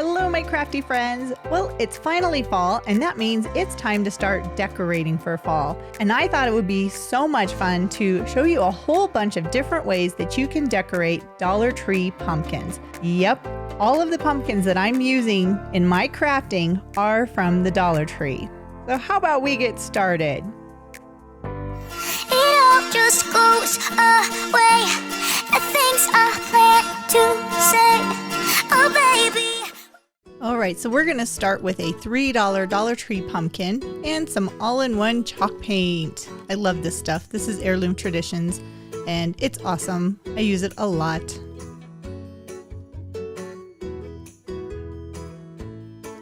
Hello, my crafty friends. Well, it's finally fall, and that means it's time to start decorating for fall. And I thought it would be so much fun to show you a whole bunch of different ways that you can decorate Dollar Tree pumpkins. Yep, all of the pumpkins that I'm using in my crafting are from the Dollar Tree. So how about we get started? It all just goes away. The things I plan to say, oh baby. All right, so we're gonna start with a $3 Dollar Tree pumpkin and some all-in-one chalk paint. I love this stuff. This is Heirloom Traditions, and it's awesome. I use it a lot.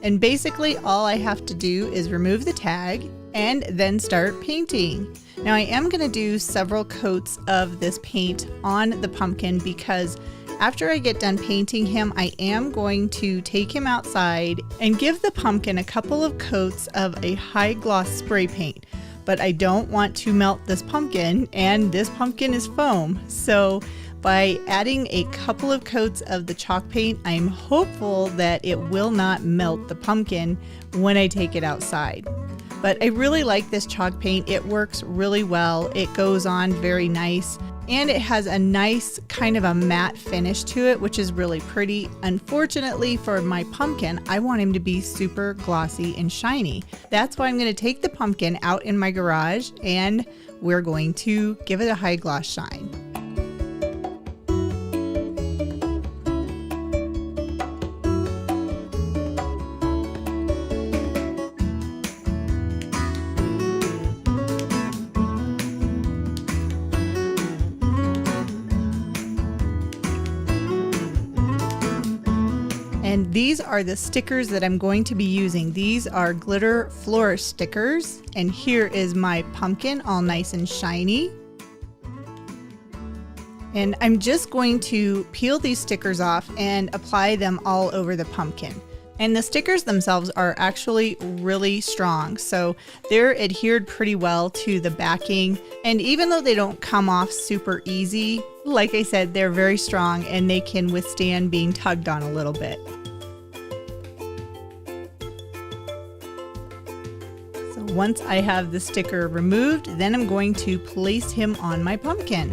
And basically all I have to do is remove the tag and then start painting. Now I am gonna do several coats of this paint on the pumpkin because after I get done painting him, I am going to take him outside and give the pumpkin a couple of coats of a high gloss spray paint. But I don't want to melt this pumpkin, and this pumpkin is foam. So by adding a couple of coats of the chalk paint, I'm hopeful that it will not melt the pumpkin when I take it outside. But I really like this chalk paint. It works really well. It goes on very nice. And it has a nice kind of a matte finish to it, which is really pretty. Unfortunately for my pumpkin, I want him to be super glossy and shiny. That's why I'm going to take the pumpkin out in my garage and we're going to give it a high gloss shine. And these are the stickers that I'm going to be using. These are glitter florist stickers. And here is my pumpkin all nice and shiny. And I'm just going to peel these stickers off and apply them all over the pumpkin. And the stickers themselves are actually really strong, so they're adhered pretty well to the backing. And even though they don't come off super easy, like I said, they're very strong and they can withstand being tugged on a little bit. So once I have the sticker removed, then I'm going to place him on my pumpkin.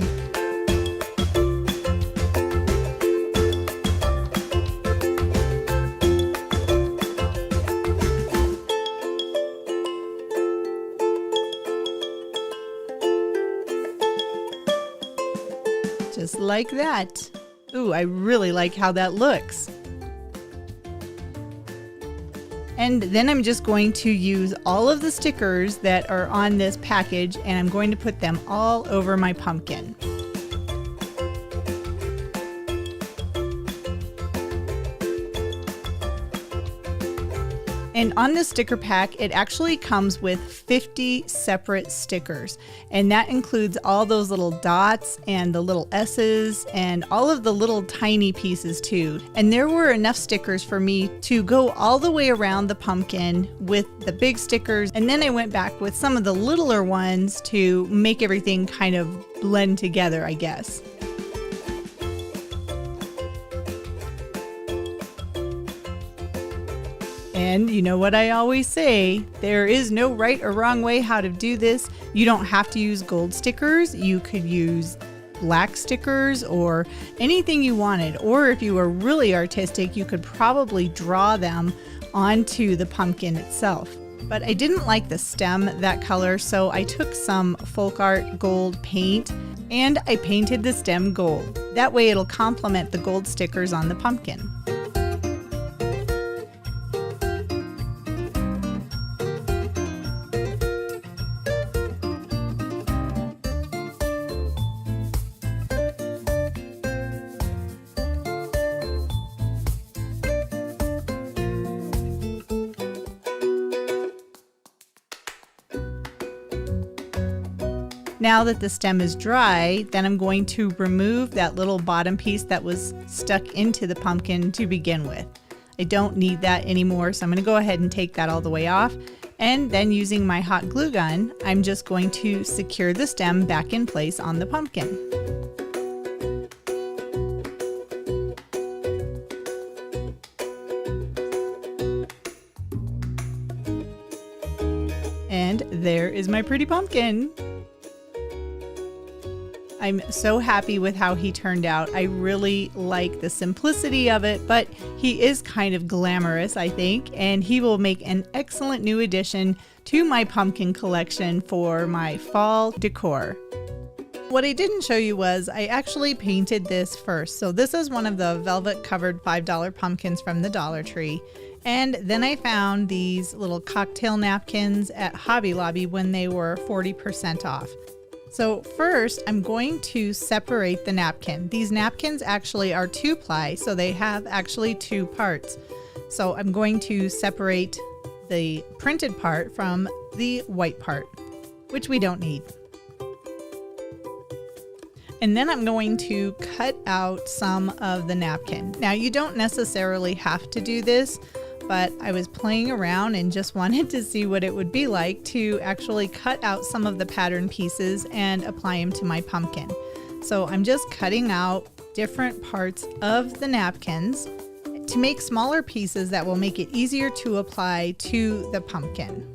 Just like that. Ooh, I really like how that looks. And then I'm just going to use all of the stickers that are on this package and I'm going to put them all over my pumpkin. And on this sticker pack, it actually comes with 50 separate stickers. And that includes all those little dots and the little S's and all of the little tiny pieces too. And there were enough stickers for me to go all the way around the pumpkin with the big stickers. And then I went back with some of the littler ones to make everything kind of blend together, I guess. And you know what I always say, there is no right or wrong way how to do this. You don't have to use gold stickers. You could use black stickers or anything you wanted. Or if you were really artistic, you could probably draw them onto the pumpkin itself. But I didn't like the stem that color, so I took some Folk Art gold paint and I painted the stem gold. That way it'll complement the gold stickers on the pumpkin. Now that the stem is dry, then I'm going to remove that little bottom piece that was stuck into the pumpkin to begin with. I don't need that anymore, so I'm going to go ahead and take that all the way off. And then using my hot glue gun, I'm just going to secure the stem back in place on the pumpkin. there is my pretty pumpkin. I'm so happy with how he turned out. I really like the simplicity of it, but he is kind of glamorous, I think, and he will make an excellent new addition to my pumpkin collection for my fall decor. What I didn't show you was I actually painted this first. So this is one of the velvet covered $5 pumpkins from the Dollar Tree. And then I found these little cocktail napkins at Hobby Lobby when they were 40% off. So first, I'm going to separate the napkin. These napkins actually are 2-ply, so they have actually 2 parts. So I'm going to separate the printed part from the white part, which we don't need. And then I'm going to cut out some of the napkin. Now, you don't necessarily have to do this, but I was playing around and just wanted to see what it would be like to actually cut out some of the pattern pieces and apply them to my pumpkin. So I'm just cutting out different parts of the napkins to make smaller pieces that will make it easier to apply to the pumpkin.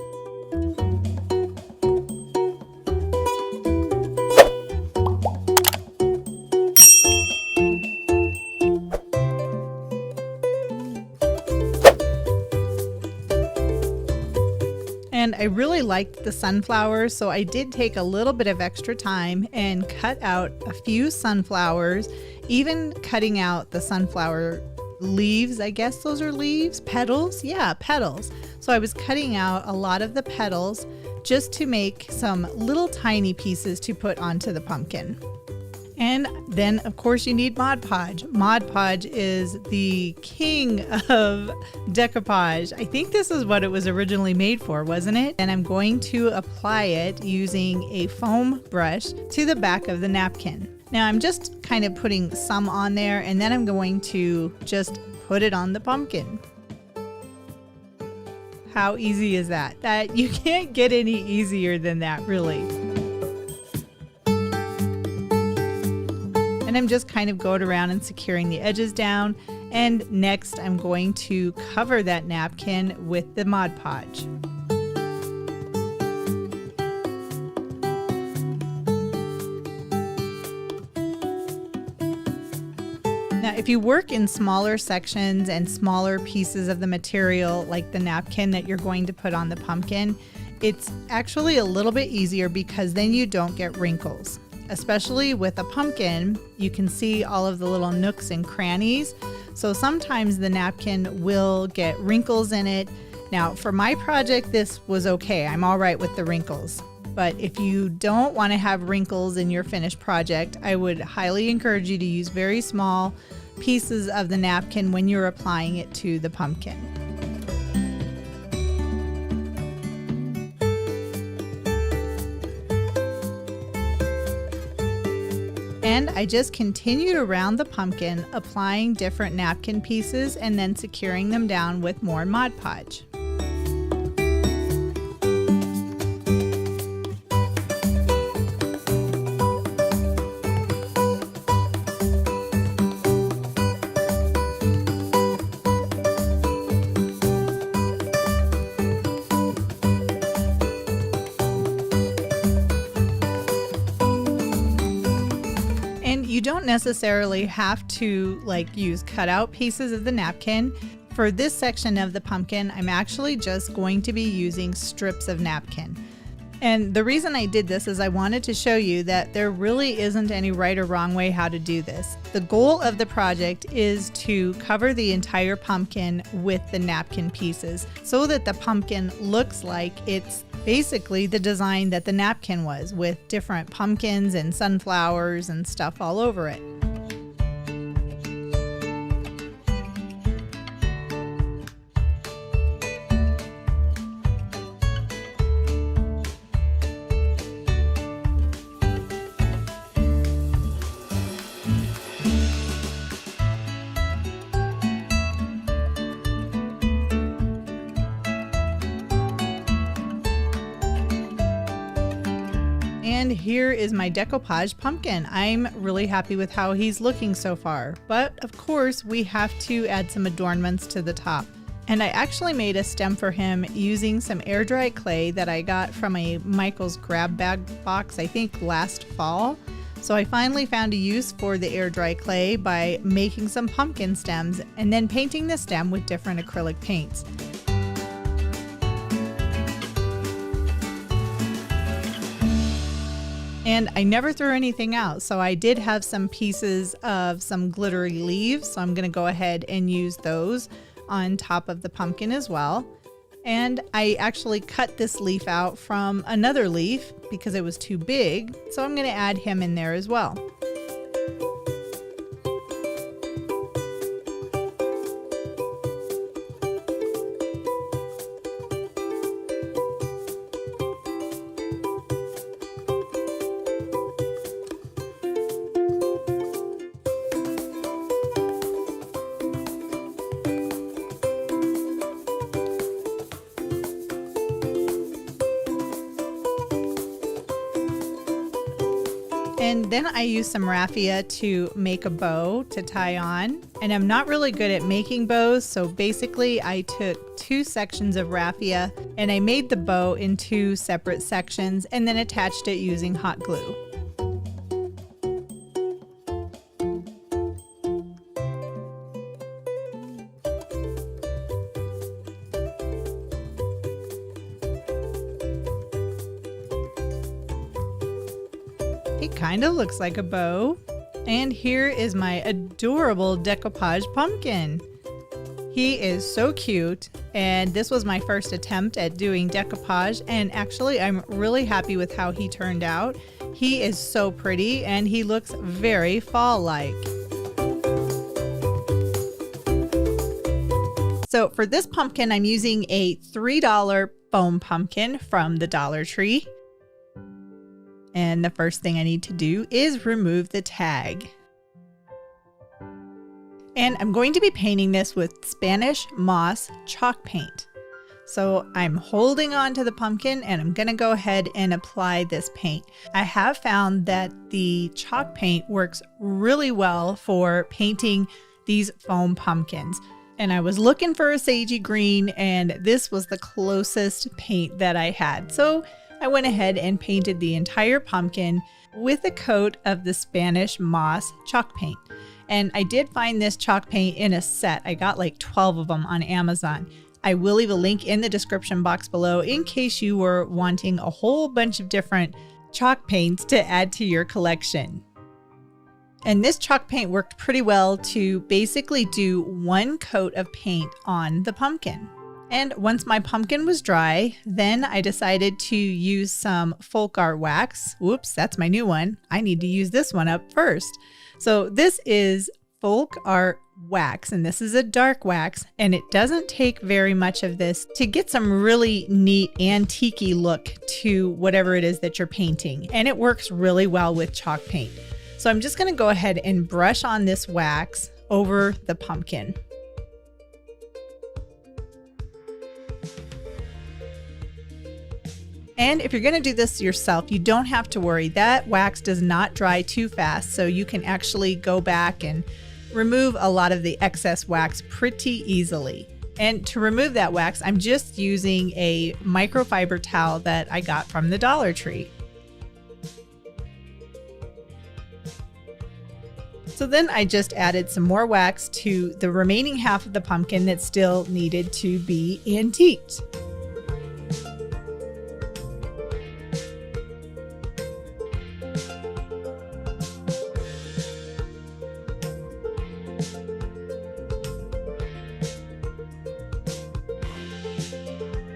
And I really liked the sunflowers, so I did take a little bit of extra time and cut out a few sunflowers, even cutting out the sunflower leaves. I guess those are leaves, petals. Yeah, petals. So I was cutting out a lot of the petals just to make some little tiny pieces to put onto the pumpkin. And then, of course, you need Mod Podge. Mod Podge is the king of decoupage. I think this is what it was originally made for, wasn't it? And I'm going to apply it using a foam brush to the back of the napkin. Now, I'm just kind of putting some on there, and then I'm going to just put it on the pumpkin. How easy is that? That you can't get any easier than that, really. And I'm just kind of going around and securing the edges down. And next I'm going to cover that napkin with the Mod Podge. Now, if you work in smaller sections and smaller pieces of the material, like the napkin that you're going to put on the pumpkin, it's actually a little bit easier because then you don't get wrinkles. Especially with a pumpkin, you can see all of the little nooks and crannies. So sometimes the napkin will get wrinkles in it. Now, for my project, this was okay. I'm all right with the wrinkles. But if you don't want to have wrinkles in your finished project, I would highly encourage you to use very small pieces of the napkin when you're applying it to the pumpkin. And I just continued around the pumpkin, applying different napkin pieces and then securing them down with more Mod Podge. You don't necessarily have to use cutout pieces of the napkin. For this section of the pumpkin, I'm actually just going to be using strips of napkin. And the reason I did this is I wanted to show you that there really isn't any right or wrong way how to do this. The goal of the project is to cover the entire pumpkin with the napkin pieces so that the pumpkin looks like it's basically the design that the napkin was, with different pumpkins and sunflowers and stuff all over it. And here is my decoupage pumpkin. I'm really happy with how he's looking so far. But of course, we have to add some adornments to the top. And I actually made a stem for him using some air dry clay that I got from a Michael's Grab Bag box, I think last fall. So I finally found a use for the air dry clay by making some pumpkin stems and then painting the stem with different acrylic paints. And I never threw anything out, so I did have some pieces of some glittery leaves, so I'm going to go ahead and use those on top of the pumpkin as well. And I actually cut this leaf out from another leaf because it was too big, so I'm going to add him in there as well. And then I used some raffia to make a bow to tie on. And I'm not really good at making bows, so basically I took 2 sections of raffia and I made the bow in 2 separate sections and then attached it using hot glue. It kind of looks like a bow. And here is my adorable decoupage pumpkin. He is so cute, and this was my first attempt at doing decoupage, and actually I'm really happy with how he turned out. He is so pretty and he looks very fall-like. So for this pumpkin, I'm using a $3 foam pumpkin from the Dollar Tree. And the first thing I need to do is remove the tag. And I'm going to be painting this with Spanish moss chalk paint. So I'm holding on to the pumpkin and I'm going to go ahead and apply this paint. I have found that the chalk paint works really well for painting these foam pumpkins. And I was looking for a sagey green, and this was the closest paint that I had. So I went ahead and painted the entire pumpkin with a coat of the Spanish moss chalk paint. And I did find this chalk paint in a set. I got like 12 of them on Amazon. I will leave a link in the description box below in case you were wanting a whole bunch of different chalk paints to add to your collection. And this chalk paint worked pretty well to basically do 1 coat of paint on the pumpkin. And once my pumpkin was dry, then I decided to use some folk art wax. Whoops, that's my new one. I need to use this one up first. So this is folk art wax, and this is a dark wax, and it doesn't take very much of this to get some really neat antique-y look to whatever it is that you're painting. And it works really well with chalk paint. So I'm just going to go ahead and brush on this wax over the pumpkin. And if you're going to do this yourself, you don't have to worry. That wax does not dry too fast, so you can actually go back and remove a lot of the excess wax pretty easily. And to remove that wax, I'm just using a microfiber towel that I got from the Dollar Tree. So then I just added some more wax to the remaining half of the pumpkin that still needed to be antiqued.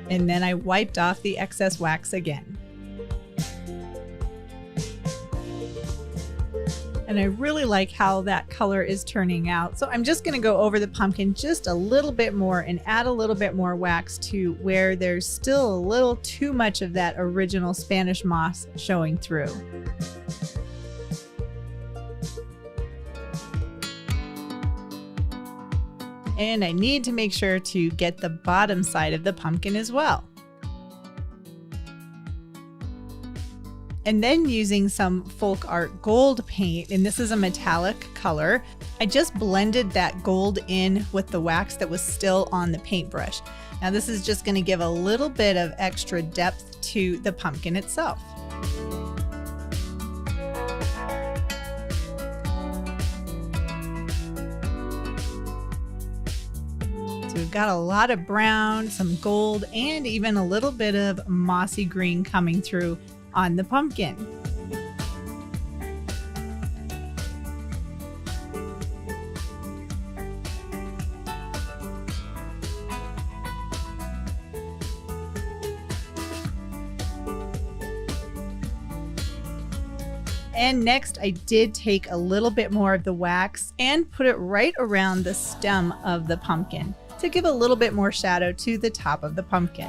And then I wiped off the excess wax again. And I really like how that color is turning out. So I'm just going to go over the pumpkin just a little bit more and add a little bit more wax to where there's still a little too much of that original Spanish moss showing through. And I need to make sure to get the bottom side of the pumpkin as well. And then using some folk art gold paint, and this is a metallic color, I just blended that gold in with the wax that was still on the paintbrush. Now this is just going to give a little bit of extra depth to the pumpkin itself. We've got a lot of brown, some gold, and even a little bit of mossy green coming through on the pumpkin. And next I did take a little bit more of the wax and put it right around the stem of the pumpkin to give a little bit more shadow to the top of the pumpkin.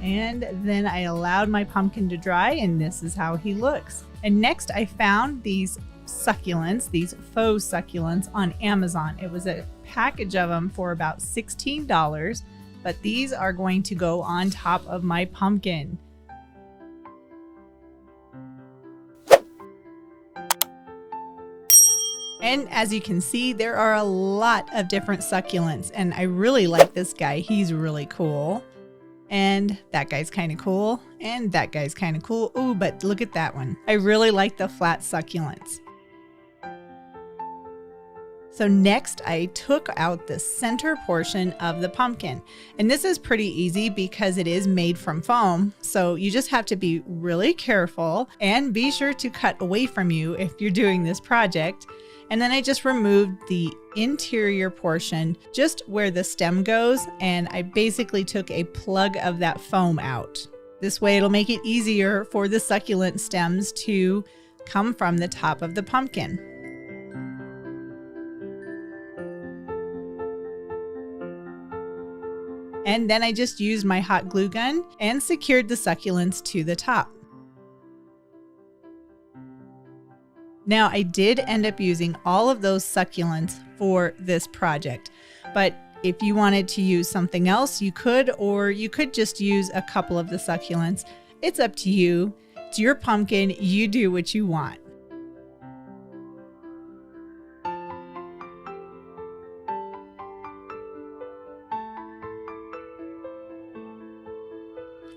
And then I allowed my pumpkin to dry, and this is how he looks. And next I found these succulents, these faux succulents on Amazon. It was a package of them for about $16, but these are going to go on top of my pumpkin. And as you can see, there are a lot of different succulents, and I really like this guy. He's really cool. And that guy's kind of cool. And that guy's kind of cool. Ooh, but look at that one. I really like the flat succulents. So next I took out the center portion of the pumpkin. And this is pretty easy because it is made from foam. So you just have to be really careful and be sure to cut away from you if you're doing this project. And then I just removed the interior portion, just where the stem goes, and I basically took a plug of that foam out. This way it'll make it easier for the succulent stems to come from the top of the pumpkin. And then I just used my hot glue gun and secured the succulents to the top. Now I did end up using all of those succulents for this project, but if you wanted to use something else, you could, or you could just use a couple of the succulents. It's up to you. It's your pumpkin. You do what you want.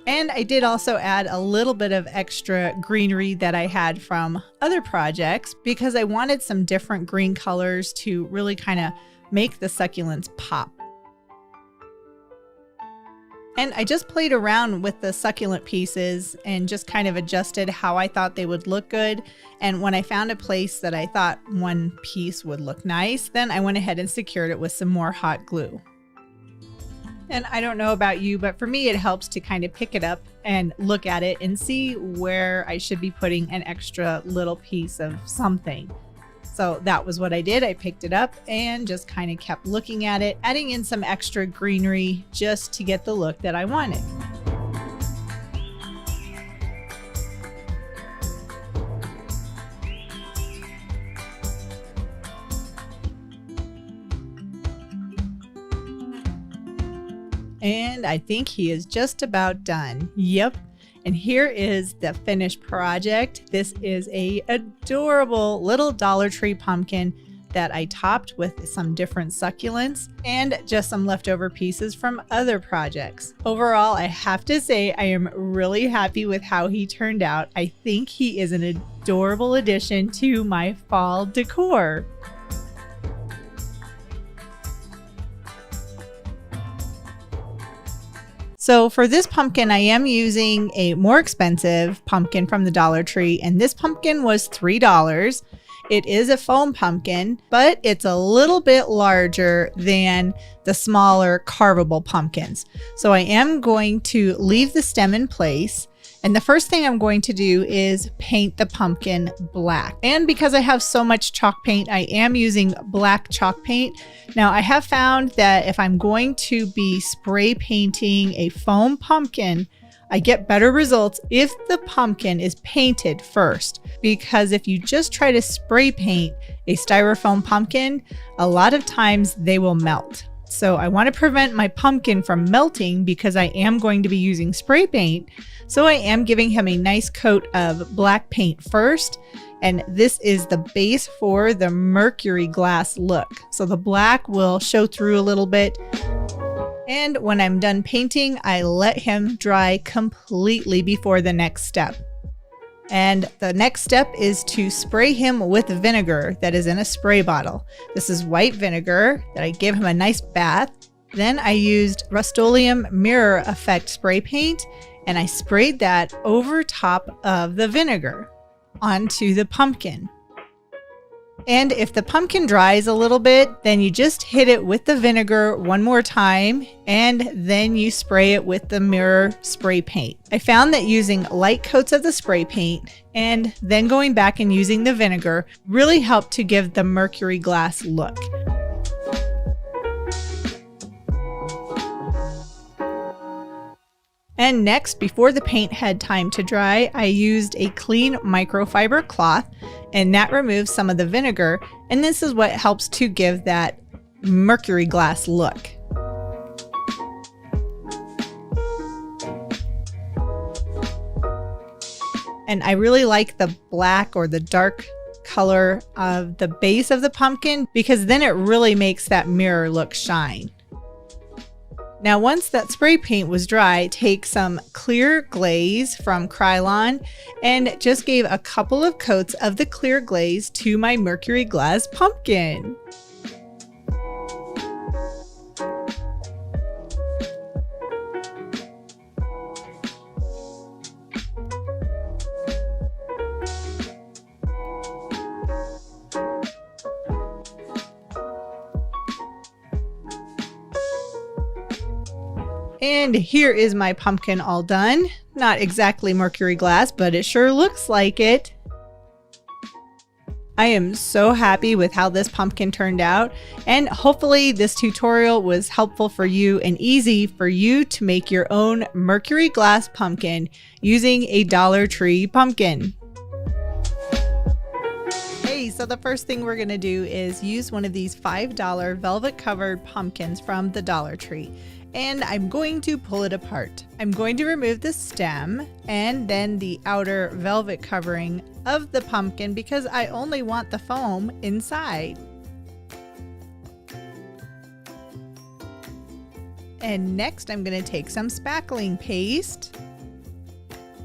And I did also add a little bit of extra greenery that I had from other projects because I wanted some different green colors to really kind of make the succulents pop. And I just played around with the succulent pieces and just kind of adjusted how I thought they would look good. And when I found a place that I thought one piece would look nice, then I went ahead and secured it with some more hot glue. And I don't know about you, but for me, it helps to kind of pick it up and look at it and see where I should be putting an extra little piece of something. So that was what I did. I picked it up and just kind of kept looking at it, adding in some extra greenery just to get the look that I wanted. And I think he is just about done. Yep. And here is the finished project. This is a adorable little Dollar Tree pumpkin that I topped with some different succulents and just some leftover pieces from other projects. Overall, I have to say I am really happy with how he turned out. I think he is an adorable addition to my fall decor. So for this pumpkin, I am using a more expensive pumpkin from the Dollar Tree, and this pumpkin was $3. It is a foam pumpkin, but it's a little bit larger than the smaller carvable pumpkins. So I am going to leave the stem in place. And the first thing I'm going to do is paint the pumpkin black. And because I have so much chalk paint, I am using black chalk paint. Now I have found that if I'm going to be spray painting a foam pumpkin, I get better results if the pumpkin is painted first, because if you just try to spray paint a styrofoam pumpkin, a lot of times they will melt. So I want to prevent my pumpkin from melting because I am going to be using spray paint. So I am giving him a nice coat of black paint first. And this is the base for the mercury glass look. So the black will show through a little bit. And when I'm done painting, I let him dry completely before the next step. And the next step is to spray him with vinegar that is in a spray bottle. This is white vinegar that I give him a nice bath. Then I used Rust-Oleum Mirror Effect spray paint, and I sprayed that over top of the vinegar onto the pumpkin. And if the pumpkin dries a little bit, then you just hit it with the vinegar one more time, and then you spray it with the mirror spray paint. I found that using light coats of the spray paint and then going back and using the vinegar really helped to give the mercury glass look. And next, before the paint had time to dry, I used a clean microfiber cloth, and that removes some of the vinegar, and this is what helps to give that mercury glass look. And I really like the black or the dark color of the base of the pumpkin because then it really makes that mirror look shine. Now, once that spray paint was dry, take some clear glaze from Krylon and just gave a couple of coats of the clear glaze to my mercury glass pumpkin. And here is my pumpkin all done. Not exactly mercury glass, but it sure looks like it. I am so happy with how this pumpkin turned out, and hopefully this tutorial was helpful for you and easy for you to make your own mercury glass pumpkin using a Dollar Tree pumpkin. So the first thing we're going to do is use one of these $5 velvet covered pumpkins from the Dollar Tree. And I'm going to pull it apart. I'm going to remove the stem and then the outer velvet covering of the pumpkin because I only want the foam inside. And next I'm going to take some spackling paste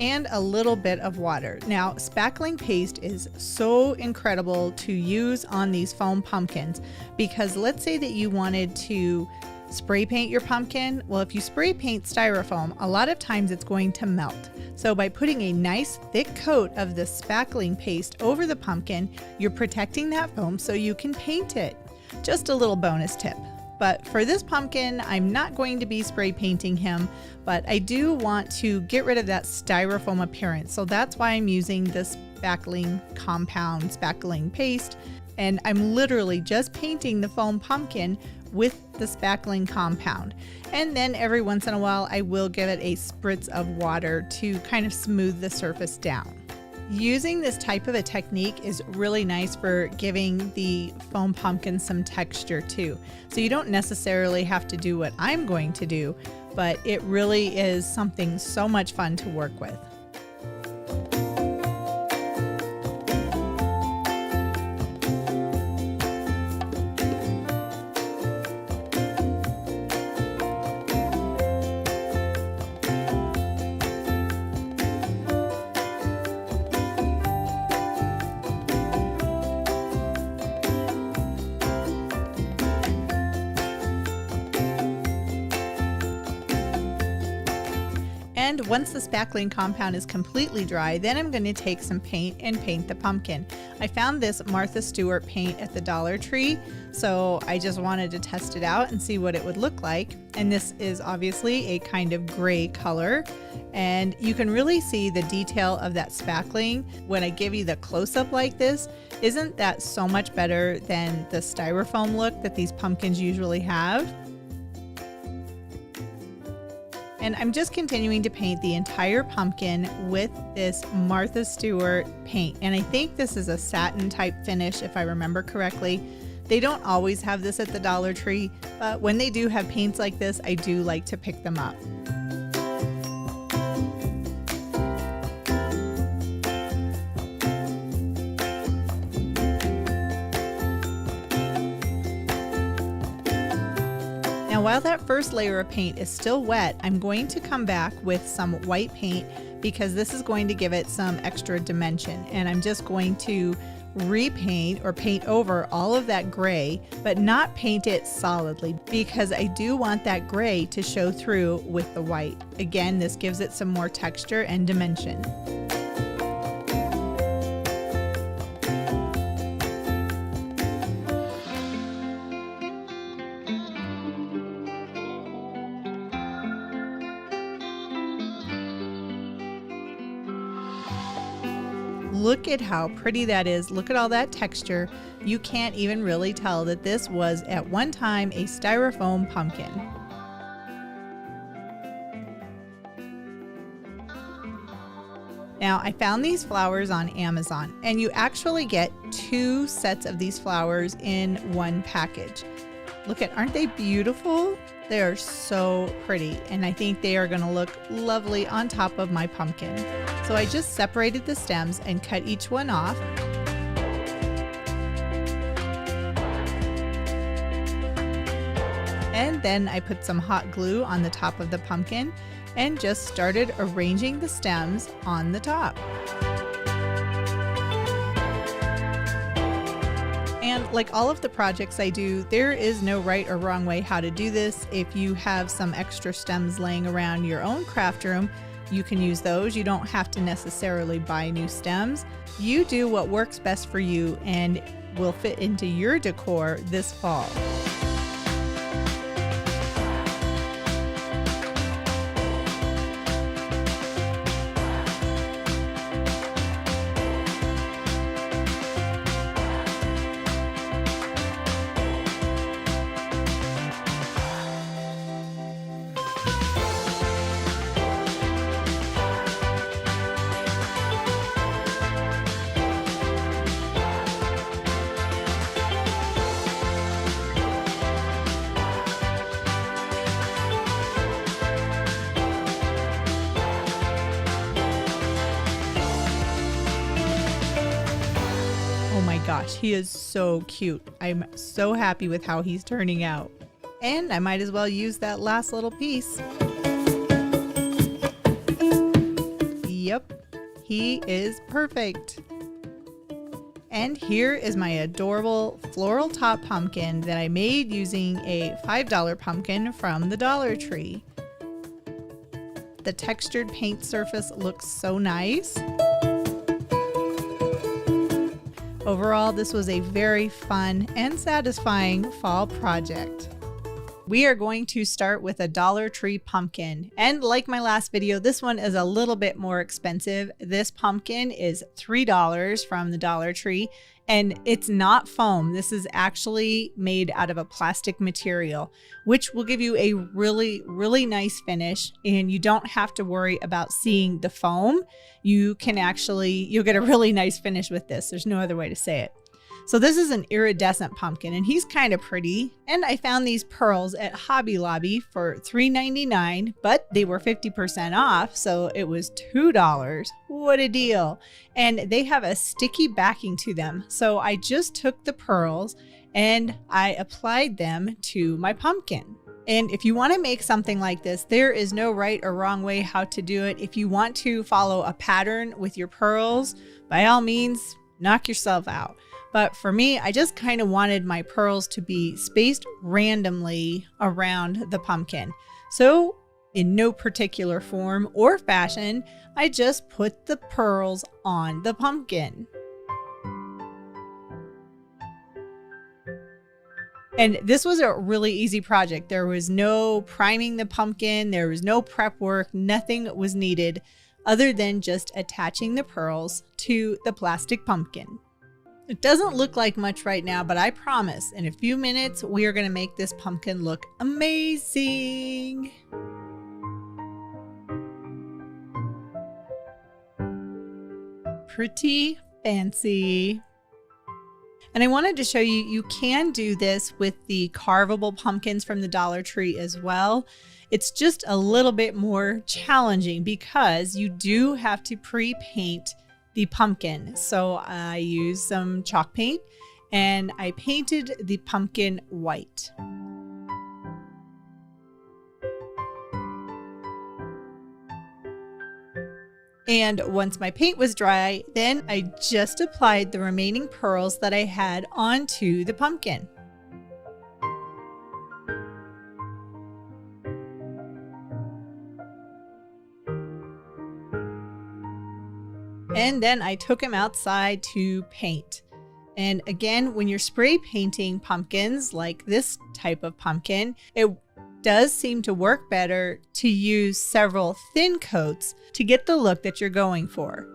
and a little bit of water. Now, spackling paste is so incredible to use on these foam pumpkins because let's say that you wanted to spray paint your pumpkin. Well, if you spray paint styrofoam, a lot of times it's going to melt. So by putting a nice thick coat of the spackling paste over the pumpkin, you're protecting that foam so you can paint it. Just a little bonus tip. But for this pumpkin, I'm not going to be spray painting him, but I do want to get rid of that styrofoam appearance. So that's why I'm using this spackling compound, spackling paste, and I'm literally just painting the foam pumpkin with the spackling compound. And then every once in a while, I will give it a spritz of water to kind of smooth the surface down. Using this type of a technique is really nice for giving the foam pumpkin some texture too. So you don't necessarily have to do what I'm going to do, but it really is something so much fun to work with. And once the spackling compound is completely dry, then I'm going to take some paint and paint the pumpkin. I found this Martha Stewart paint at the Dollar Tree, so I just wanted to test it out and see what it would look like. And this is obviously a kind of gray color, and you can really see the detail of that spackling when I give you the close-up like this. Isn't that so much better than the styrofoam look that these pumpkins usually have? And I'm just continuing to paint the entire pumpkin with this Martha Stewart paint. And I think this is a satin type finish, if I remember correctly. They don't always have this at the Dollar Tree, but when they do have paints like this, I do like to pick them up. Now, while that first layer of paint is still wet, I'm going to come back with some white paint because this is going to give it some extra dimension. And I'm just going to repaint or paint over all of that gray, but not paint it solidly because I do want that gray to show through with the white. Again, this gives it some more texture and dimension. Look at how pretty that is. Look at all that texture. You can't even really tell that this was at one time a styrofoam pumpkin. Now, I found these flowers on Amazon, and you actually get 2 sets of these flowers in one package. Look at, aren't they beautiful? They are so pretty, and I think they are going to look lovely on top of my pumpkin. So I just separated the stems and cut each one off. And then I put some hot glue on the top of the pumpkin and just started arranging the stems on the top. And like all of the projects I do, there is no right or wrong way how to do this. If you have some extra stems laying around your own craft room, you can use those. You don't have to necessarily buy new stems. You do what works best for you and will fit into your decor this fall. Oh my gosh, he is so cute. I'm so happy with how he's turning out. And I might as well use that last little piece. Yep, he is perfect. And here is my adorable floral top pumpkin that I made using a $5 pumpkin from the Dollar Tree. The textured paint surface looks so nice. Overall, this was a very fun and satisfying fall project. We are going to start with a Dollar Tree pumpkin. And like my last video, this one is a little bit more expensive. This pumpkin is $3 from the Dollar Tree, and it's not foam. This is actually made out of a plastic material, which will give you a really, really nice finish. And you don't have to worry about seeing the foam. You'll get a really nice finish with this. There's no other way to say it. So this is an iridescent pumpkin, and he's kind of pretty. And I found these pearls at Hobby Lobby for $3.99, but they were 50% off, so it was $2. What a deal. And they have a sticky backing to them. So I just took the pearls and I applied them to my pumpkin. And if you want to make something like this, there is no right or wrong way how to do it. If you want to follow a pattern with your pearls, by all means, knock yourself out. But for me, I just kind of wanted my pearls to be spaced randomly around the pumpkin. So in no particular form or fashion, I just put the pearls on the pumpkin. And this was a really easy project. There was no priming the pumpkin. There was no prep work. Nothing was needed other than just attaching the pearls to the plastic pumpkin. It doesn't look like much right now, but I promise in a few minutes, we are going to make this pumpkin look amazing. pretty fancy. And I wanted to show you, you can do this with the carvable pumpkins from the Dollar Tree as well. It's just a little bit more challenging because you do have to pre-paint the pumpkin. So I used some chalk paint and I painted the pumpkin white. And once my paint was dry, then I just applied the remaining pearls that I had onto the pumpkin. And then I took them outside to paint. And again, when you're spray painting pumpkins like this type of pumpkin, it does seem to work better to use several thin coats to get the look that you're going for.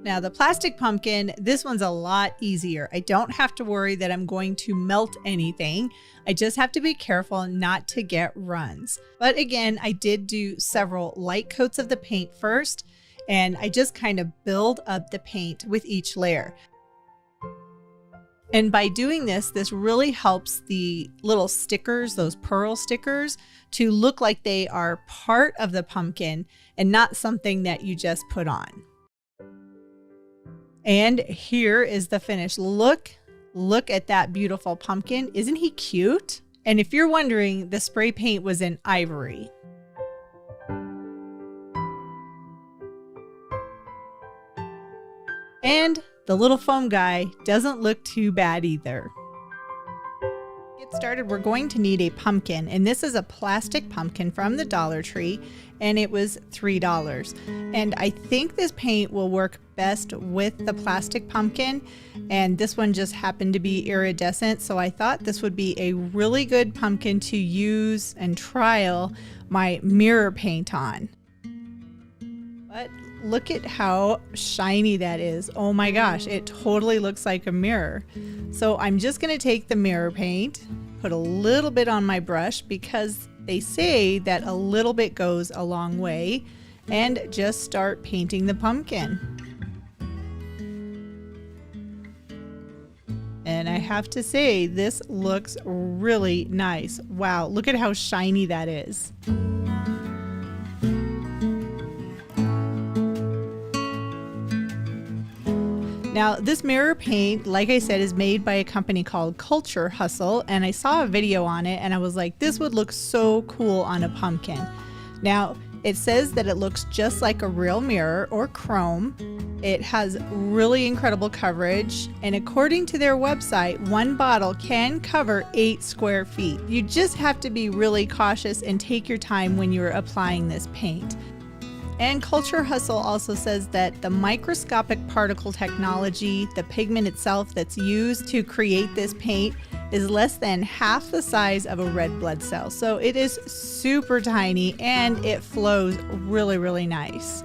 Now the plastic pumpkin, this one's a lot easier. I don't have to worry that I'm going to melt anything. I just have to be careful not to get runs. But again, I did do several light coats of the paint first, and I just kind of build up the paint with each layer. And by doing this, this really helps the little stickers, those pearl stickers, to look like they are part of the pumpkin and not something that you just put on. And here is the finish. Look at that beautiful pumpkin. Isn't he cute? And if you're wondering, the spray paint was in ivory. And the little foam guy doesn't look too bad either. To get started, we're going to need a pumpkin, and this is a plastic pumpkin from the Dollar Tree, and it was $3. And I think this paint will work best with the plastic pumpkin, and this one just happened to be iridescent, so I thought this would be a really good pumpkin to use and trial my mirror paint on. But look at how shiny that is. Oh my gosh, it totally looks like a mirror. So I'm just going to take the mirror paint, put a little bit on my brush because they say that a little bit goes a long way, and just start painting the pumpkin. And I have to say, this looks really nice. Wow, look at how shiny that is. Now, this mirror paint, like I said, is made by a company called Culture Hustle, and I saw a video on it and I was like, this would look so cool on a pumpkin. Now, it says that it looks just like a real mirror or chrome. It has really incredible coverage, and according to their website, one bottle can cover 8 square feet. You just have to be really cautious and take your time when you're applying this paint. And Culture Hustle also says that the microscopic particle technology, the pigment itself that's used to create this paint, is less than half the size of a red blood cell. So it is super tiny and it flows really, really nice.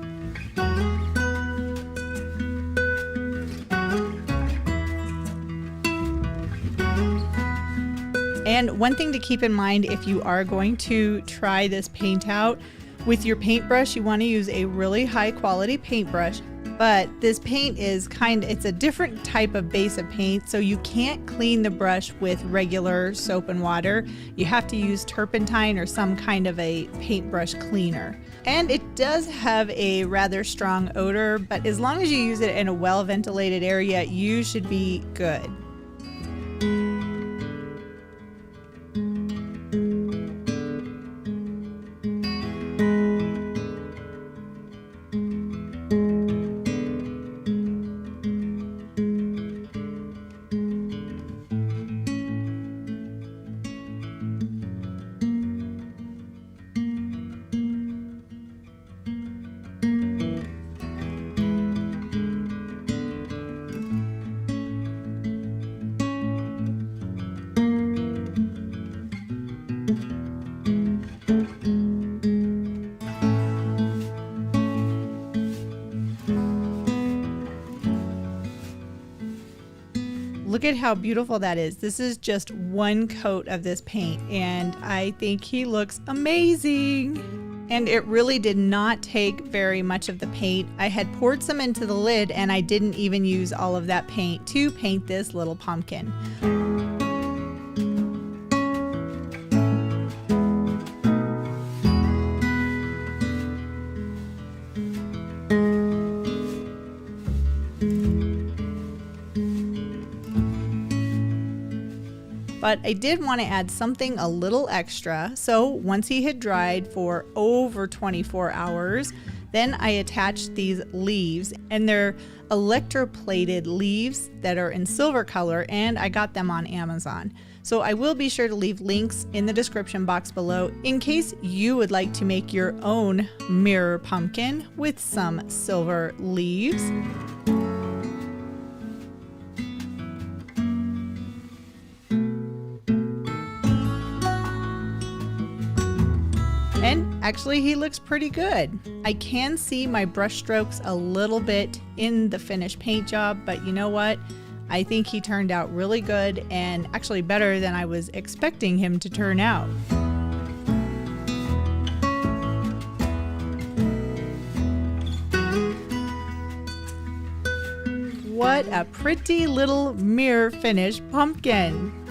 And one thing to keep in mind if you are going to try this paint out, with your paintbrush, you want to use a really high quality paintbrush, but this paint is it's a different type of base of paint, so you can't clean the brush with regular soap and water. You have to use turpentine or some kind of a paintbrush cleaner. And it does have a rather strong odor, but as long as you use it in a well ventilated area, you should be good. Look at how beautiful that is. This is just one coat of this paint, and I think he looks amazing. And it really did not take very much of the paint. I had poured some into the lid and I didn't even use all of that paint to paint this little pumpkin. But I did want to add something a little extra. So once he had dried for over 24 hours, then I attached these leaves, and they're electroplated leaves that are in silver color, and I got them on Amazon. So I will be sure to leave links in the description box below in case you would like to make your own mirror pumpkin with some silver leaves. And actually he looks pretty good. I can see my brush strokes a little bit in the finished paint job, but you know what? I think he turned out really good and actually better than I was expecting him to turn out. What a pretty little mirror finished pumpkin.